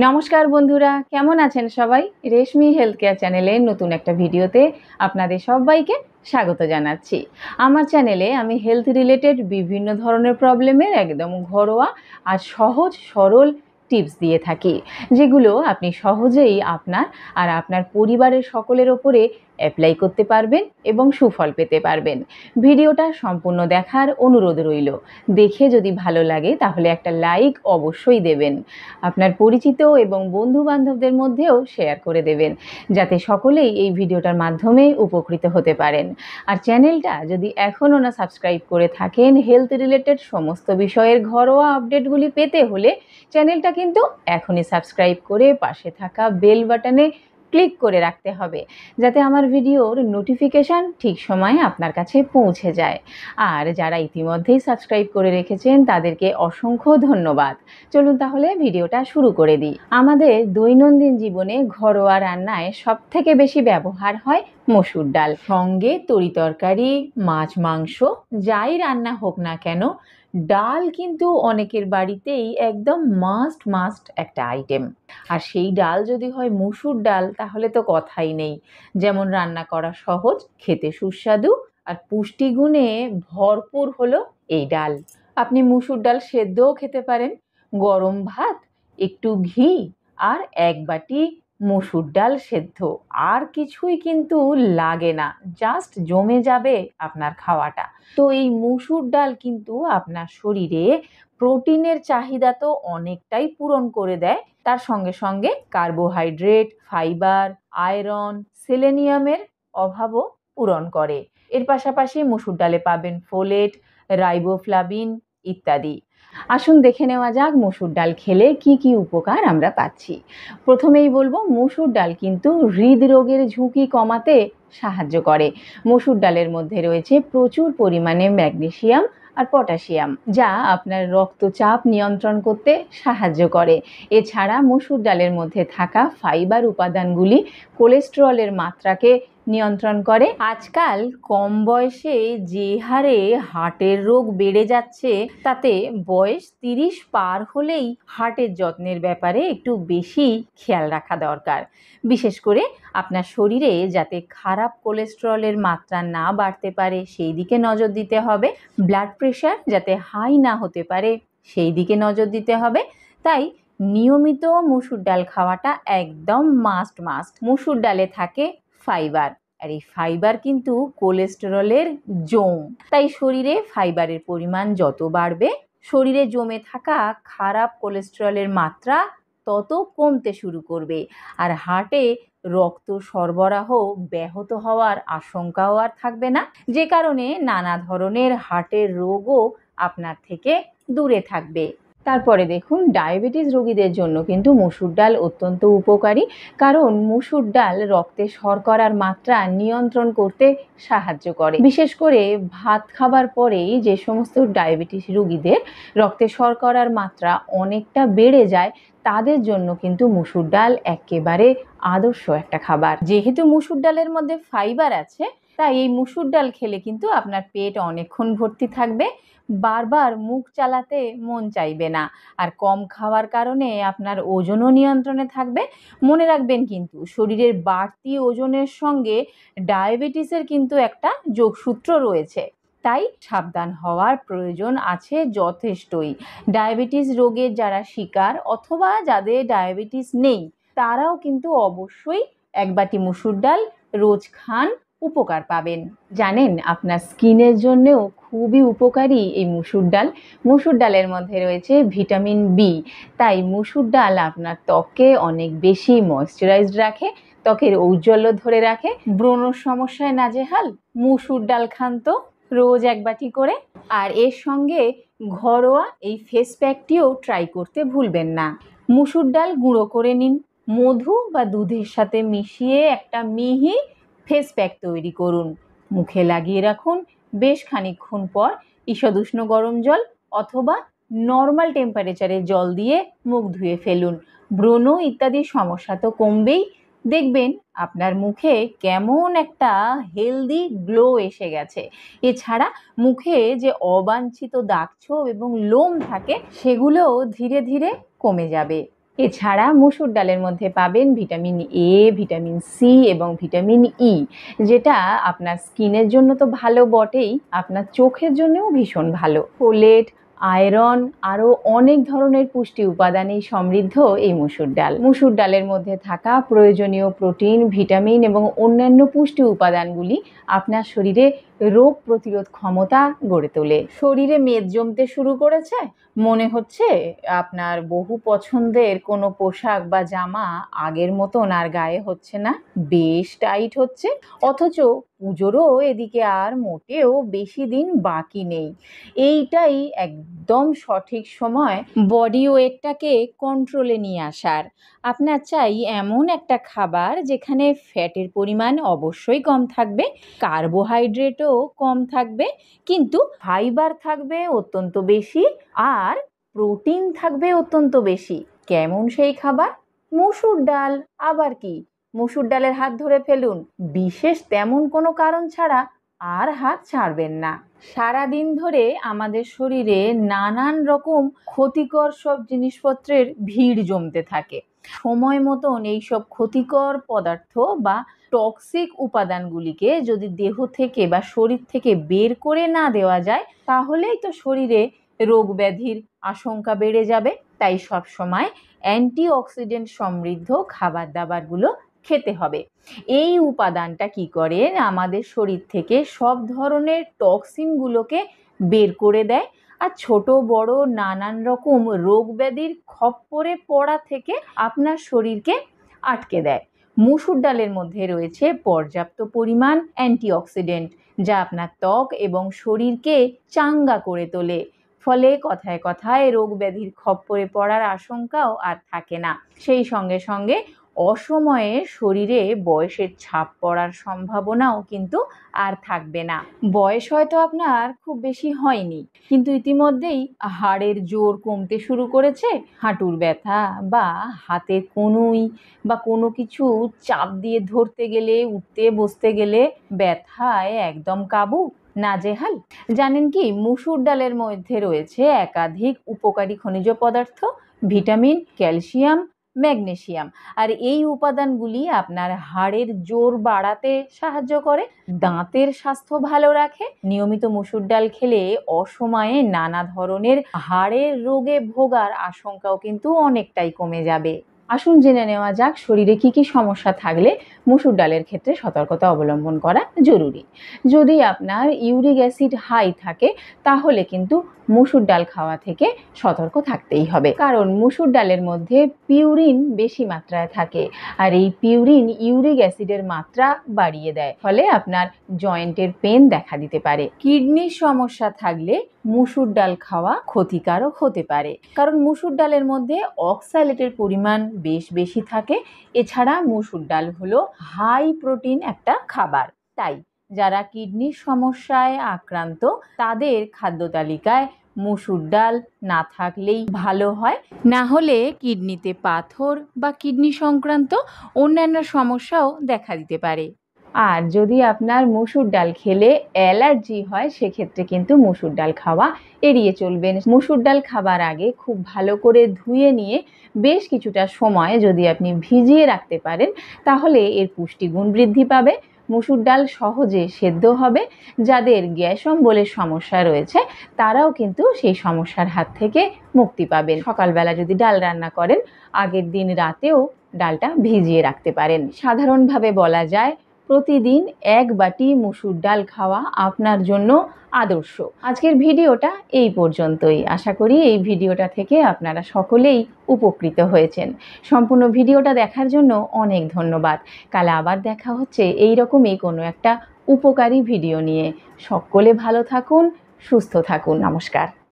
নমস্কার বন্ধুরা, কেমন আছেন সবাই? রেশমি হেলথ কেয়ার চ্যানেলের নতুন একটা ভিডিওতে আপনাদের সবাইকে স্বাগত জানাচ্ছি। আমার চ্যানেলে আমি হেলথ রিলেটেড বিভিন্ন ধরনের প্রবলেমের একদম ঘরোয়া আর সহজ সরল টিপস দিয়ে থাকি, যেগুলো আপনি সহজেই আপনার আর আপনার পরিবারের সকলের ওপরে অ্যাপ্লাই করতে পারবেন এবং সুফল পেতে পারবেন। ভিডিওটা সম্পূর্ণ দেখার অনুরোধ রইল। দেখে যদি ভালো লাগে তাহলে একটা লাইক অবশ্যই দেবেন। আপনার পরিচিত এবং বন্ধু বান্ধবদের মধ্যেও শেয়ার করে দেবেন, যাতে সকলেই এই ভিডিওটার মাধ্যমে উপকৃত হতে পারেন। আর চ্যানেলটা যদি এখনও না সাবস্ক্রাইব করে থাকেন, হেলথ রিলেটেড সমস্ত বিষয়ের ঘরোয়া আপডেটগুলি পেতে হলে চ্যানেলটা কিন্তু এখনই সাবস্ক্রাইব করে পাশে থাকা বেল বাটনে ক্লিক করে রাখতে হবে, যাতে আমার ভিডিওর নোটিফিকেশান ঠিক সময়ে আপনার কাছে পৌঁছে যায়। আর যারা ইতিমধ্যেই সাবস্ক্রাইব করে রেখেছেন তাদেরকে অসংখ্য ধন্যবাদ। চলুন তাহলে ভিডিওটা শুরু করে দিই। আমাদের দৈনন্দিন জীবনে ঘরোয়া রান্নায় সবথেকে বেশি ব্যবহার হয় মসুর ডাল। সঙ্গে তরিতরকারি, মাছ, মাংস যাই রান্না হোক না কেন, ডাল কিন্তু অনেকের বাড়িতেই একদম মাস্ট একটা আইটেম। আর সেই ডাল যদি হয় মসুর ডাল, তাহলে তো কথাই নেই। যেমন রান্না করা সহজ, খেতে সুস্বাদু আর পুষ্টিগুণে ভরপুর হলো এই ডাল। আপনি মসুর ডাল সেদ্ধও খেতে পারেন, গরম ভাত, একটু ঘি আর এক বাটি মসুর ডাল সেদ্ধ, আর কিছুই কিন্তু লাগে না, জাস্ট জমে যাবে আপনার খাওয়াটা। তো এই মসুর ডাল কিন্তু আপনার শরীরে প্রোটিনের চাহিদা তো অনেকটাই পূরণ করে দেয়, তার সঙ্গে সঙ্গে কার্বোহাইড্রেট, ফাইবার, আয়রন, সেলেনিয়ামের অভাবও পূরণ করে। এর পাশাপাশি মসুর ডালে পাবেন ফোলেট, রাইবোফ্লাভিন ইত্যাদি। আসুন দেখে নেওয়া যাক মসুর ডাল খেলে কি কি উপকার আমরা পাচ্ছি। প্রথমেই বলবো, মসুর ডাল কিন্তু হৃদরোগের ঝুঁকি কমাতে সাহায্য করে। মসুর ডালের মধ্যে রয়েছে প্রচুর পরিমাণে ম্যাগনেসিয়াম আর পটাশিয়াম, যা আপনার রক্তচাপ নিয়ন্ত্রণ করতে সাহায্য করে। এছাড়া মসুর ডালের মধ্যে থাকা ফাইবার উপাদানগুলি কোলেস্টেরলের মাত্রাকে নিয়ন্ত্রণ করে। আজকাল কম বয়সে যে হারে হার্টের রোগ বেড়ে যাচ্ছে, তাতে বয়স 30 পার হলেই হার্টের যত্নের ব্যাপারে একটু বেশি খেয়াল রাখা দরকার। বিশেষ করে আপনার শরীরে যাতে খারাপ কোলেস্টেরলের মাত্রা না বাড়তে পারে সেই দিকে নজর দিতে হবে। ব্লাড প্রেশার যাতে হাই না হতে পারে সেই দিকে নজর দিতে হবে। তাই নিয়মিত মসুর ডাল খাওয়াটা একদম মাস্ট। মসুর ডালে থাকে ফাইবার, আর এই ফাইবার কিন্তু কোলেস্টেরলের জম। তাই শরীরে ফাইবারের পরিমাণ যত বাড়বে, শরীরে জমে থাকা খারাপ কোলেস্টেরলের মাত্রা তত কমতে শুরু করবে, আর হার্টে রক্ত সরবরাহ ব্যাহত হওয়ার আশঙ্কাও আর থাকবে না, যে কারণে নানা ধরনের হার্টের রোগও আপনার থেকে দূরে থাকবে। তারপরে দেখুন, ডায়াবেটিস রোগীদের জন্য কিন্তু মসুর ডাল অত্যন্ত উপকারী, কারণ মসুর ডাল রক্তে শর্করার মাত্রা নিয়ন্ত্রণ করতে সাহায্য করে। বিশেষ করে ভাত খাবার পরেই যে সমস্ত ডায়াবেটিস রোগীদের রক্তে শর্করার মাত্রা অনেকটা বেড়ে যায়, তাদের জন্য কিন্তু মসুর ডাল একেবারে আদর্শ একটা খাবার। যেহেতু মসুর ডালের মধ্যে ফাইবার আছে, তাই এই মসুর ডাল খেলে কিন্তু আপনার পেট অনেকক্ষণ ভর্তি থাকবে, বারবার মুখ চালাতে মন চাইবে না, আর কম খাওয়ার কারণে আপনার ওজনও নিয়ন্ত্রণে থাকবে। মনে রাখবেন, কিন্তু শরীরের বাড়তি ওজনের সঙ্গে ডায়াবেটিসের কিন্তু একটা যোগসূত্র রয়েছে, তাই সাবধান হওয়ার প্রয়োজন আছে যথেষ্টই। ডায়াবেটিস রোগের যারা শিকার অথবা যাদের ডায়াবেটিস নেই, তারাও কিন্তু অবশ্যই এক বাটি মসুর ডাল রোজ খান, উপকার পাবেন। জানেন, আপনার স্কিনের জন্যেও খুবই উপকারী এই মসুর ডাল। মসুর ডালের মধ্যে রয়েছে ভিটামিন বি, তাই মসুর ডাল আপনার ত্বককে অনেক বেশি ময়েশ্চারাইজড রাখে, ত্বকের ঔজ্জ্বল্য ধরে রাখে। ব্রণর সমস্যায় নাজেহাল, মসুর ডাল খান তো রোজ এক বাটি করে। আর এর সঙ্গে ঘরোয়া এই ফেস প্যাকটিও ট্রাই করতে ভুলবেন না। মসুর ডাল গুঁড়ো করে নিন, মধু বা দুধের সাথে মিশিয়ে একটা মিহি ফেস প্যাক তৈরি করুন, মুখে লাগিয়ে রাখুন। বেশ খানিকক্ষণ পর ঈষদুষ্ণ গরম জল অথবা নর্মাল টেম্পারেচারে জল দিয়ে মুখ ধুয়ে ফেলুন। ব্রণ ইত্যাদি সমস্যা তো কমবেই, দেখবেন আপনার মুখে কেমন একটা হেলদি গ্লো এসে গেছে। এছাড়া মুখে যে অবাঞ্ছিত দাগছোপ এবং লোম থাকে, সেগুলোও ধীরে ধীরে কমে যাবে। এছাড়া মুসুর ডালের মধ্যে পাবেন ভিটামিন এ, ভিটামিন সি এবং ভিটামিন ই, যেটা আপনার স্কিনের জন্য তো ভালো বটেই, আপনার চোখের জন্যও ভীষণ ভালো। ফোলেট, আয়রন আরও অনেক ধরনের পুষ্টি উপাদানেই সমৃদ্ধ এই মুসুর ডাল। মুসুর ডালের মধ্যে থাকা প্রয়োজনীয় প্রোটিন, ভিটামিন এবং অন্যান্য পুষ্টি উপাদানগুলি আপনার শরীরে রোগ প্রতিরোধ ক্ষমতা গড়ে তোলে। শরীরে মেদ জমতে শুরু করেছে, মনে হচ্ছে আপনার বহু পছন্দের কোনো পোশাক বা জামা আগের মতন আর গায়ে হচ্ছে না, বেশ টাইট হচ্ছে, অথচ পুজোরও এদিকে আর মোটেও বেশি দিন বাকি নেই। এইটাই একদম সঠিক সময় বডি ওয়েটটাকে কন্ট্রোলে নিয়ে আসার। আপনার চাই এমন একটা খাবার যেখানে ফ্যাটের পরিমাণ অবশ্যই কম থাকবে, কার্বোহাইড্রেটও কম থাকবে, কিন্তু ফাইবার থাকবে অত্যন্ত বেশি আর প্রোটিন থাকবে অত্যন্ত বেশি। কেমন সেই খাবার? মসুর ডাল। আবার কি, মসুর ডালের হাত ধরে ফেলুন, বিশেষ তেমন কোনো কারণ ছাড়া আর হাত ছাড়বেন না। সারাদিন ধরে আমাদের শরীরে নানান রকম ক্ষতিকর সব জিনিসপত্রের ভিড় জমতে থাকে। সময় মতন এইসব ক্ষতিকর পদার্থ বা টক্সিক উপাদানগুলিকে যদি দেহ থেকে বা শরীর থেকে বের করে না দেওয়া যায়, তাহলেই তো শরীরে রোগ ব্যাধির আশঙ্কা বেড়ে যাবে। তাই সব সময় অ্যান্টিঅক্সিডেন্ট সমৃদ্ধ খাবার দাবারগুলো খেতে হবে। এই উপাদানটা কি করে, আমাদের শরীর থেকে সব ধরনের টক্সিনগুলোকে বের করে দেয় আর ছোট বড় নানান রকম রোগ ব্যাধির খপ্পরে পড়া থেকে আপনার শরীরকে আটকে দেয়। মসুর ডালের মধ্যে রয়েছে পর্যাপ্ত পরিমাণ অ্যান্টিঅক্সিডেন্ট, যা আপনার ত্বক এবং শরীরকে চাঙ্গা করে তোলে। ফলে কথায় কথায় রোগ ব্যাধির খপ্পরে পড়ার আশঙ্কাও আর থাকে না। সেই সঙ্গে সঙ্গে অসময়ে শরীরে বয়সের ছাপ পড়ার সম্ভাবনাও কিন্তু আর থাকবে না। বয়স হয়তো আপনার খুব বেশি হয়নি, কিন্তু ইতিমধ্যেই হাড়ের জোর কমতে শুরু করেছে, হাঁটুর ব্যথা বা হাতে কনুই বা কোনো কিছু চাপ দিয়ে ধরতে গেলে, উঠতে বসতে গেলে ব্যথায় একদম কাবু, নাজেহাল। জানেন কি, মসুর ডালের মধ্যে রয়েছে একাধিক উপকারী খনিজ পদার্থ, ভিটামিন, ক্যালসিয়াম, ম্যাগনেসিয়াম, আর এই উপাদানগুলি আপনার হাড়ের জোর বাড়াতে সাহায্য করে, দাঁতের স্বাস্থ্য ভালো রাখে। নিয়মিত মসুর ডাল খেলে অসময়ে নানা ধরনের হাড়ের রোগে ভোগার আশঙ্কাও কিন্তু অনেকটাই কমে যাবে। আসুন জেনে নেওয়া যাক শরীরে কি কি সমস্যা থাকলে মসুর ডালের ক্ষেত্রে সতর্কতা অবলম্বন করা জরুরি। যদি আপনার ইউরিক অ্যাসিড হাই থাকে, তাহলে কিন্তু মসুর ডাল খাওয়া থেকে সতর্ক থাকতেই হবে, কারণ মসুর ডালের মধ্যে পিউরিন বেশি মাত্রায় থাকে, আর এই পিউরিন ইউরিক অ্যাসিডের মাত্রা বাড়িয়ে দেয়, ফলে আপনার জয়েন্টের পেন দেখা দিতে পারে। কিডনির সমস্যা থাকলে মসুর ডাল খাওয়া ক্ষতিকারক হতে পারে, কারণ মসুর ডালের মধ্যে অক্সালেটের পরিমাণ বেশ বেশি থাকে। এছাড়া মসুর ডাল হলো হাই প্রোটিন একটা খাবার, তাই যারা কিডনির সমস্যায় আক্রান্ত তাদের খাদ্য তালিকায় মসুর ডাল না থাকলেই ভালো হয়, না হলে কিডনিতে পাথর বা কিডনি সংক্রান্ত অন্যান্য সমস্যাও দেখা দিতে পারে। আর যদি আপনার মসুর ডাল খেলে অ্যালার্জি হয়, সেক্ষেত্রে কিন্তু মসুর ডাল খাওয়া এড়িয়ে চলবেন। মসুর ডাল খাবার আগে খুব ভালো করে ধুয়ে নিয়ে বেশ কিছুটা সময় যদি আপনি ভিজিয়ে রাখতে পারেন, তাহলে এর পুষ্টিগুণ বৃদ্ধি পাবে, মসুর ডাল সহজে সেদ্ধ হবে। যাদের গ্যাস অম্বলের সমস্যা রয়েছে তারাও কিন্তু সেই সমস্যার হাত থেকে মুক্তি পাবেন। সকালবেলা যদি ডাল রান্না করেন, আগের দিন রাতেও ডালটা ভিজিয়ে রাখতে পারেন। সাধারণভাবে বলা যায় প্রতিদিন 1 বাটি মসুর ডাল খাওয়া আপনার জন্য আদর্শ। আজকের ভিডিওটা এই পর্যন্তই। আশা করি এই ভিডিওটা থেকে আপনারা সকলেই উপকৃত হয়েছেন। সম্পূর্ণ ভিডিওটা দেখার জন্য অনেক ধন্যবাদ। কাল আবার দেখা হচ্ছে এই রকমই কোনো একটা উপকারী ভিডিও নিয়ে। সকলে ভালো থাকুন, সুস্থ থাকুন। নমস্কার।